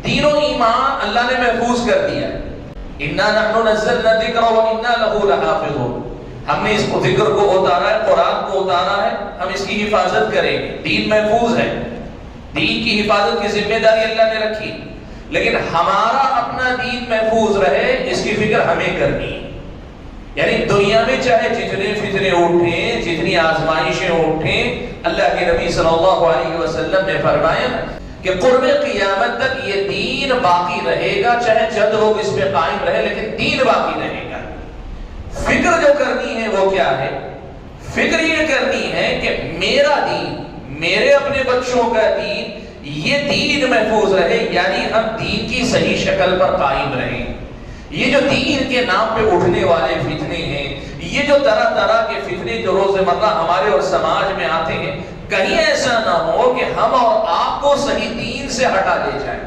دین و ایمان اللہ نے محفوظ کر دیا ہے. اِنَّا نَحْنُ نَزَّلْنَا الذِّكْرَ وَإِنَّا لَهُ لَحَافِظُونَ. ہم نے اس ذکر کو اتارا ہے، قرآن کو اتارا ہے، ہم اس کی حفاظت کریں گے. دین محفوظ ہے، دین کی حفاظت کی ذمہ داری اللہ نے رکھی، لیکن ہمارا اپنا دین محفوظ رہے اس کی فکر ہمیں کرنی ہے. یعنی دنیا میں چاہے جتنے فتنے اٹھیں، جتنی آزمائشیں اٹھیں، اللہ کے نبی صلی اللہ علیہ وسلم نے فرمایا کہ قرب قیامت تک یہ دین باقی رہے گا، چاہے چند لوگ اس پہ قائم رہے لیکن دین باقی رہے گا. فکر جو کرنی ہے وہ کیا ہے؟ فکر یہ کرنی ہے کہ میرا دین، میرے اپنے بچوں کا دین، یہ دین محفوظ رہے، یعنی ہم دین کی صحیح شکل پر قائم رہیں. یہ جو دین کے نام پہ اٹھنے والے فتنے ہیں، یہ جو طرح طرح کے فتنے جو روز مرہ ہمارے اور سماج میں آتے ہیں، کہیں ایسا نہ ہو کہ ہم اور آپ کو صحیح دین سے ہٹا دے جائیں.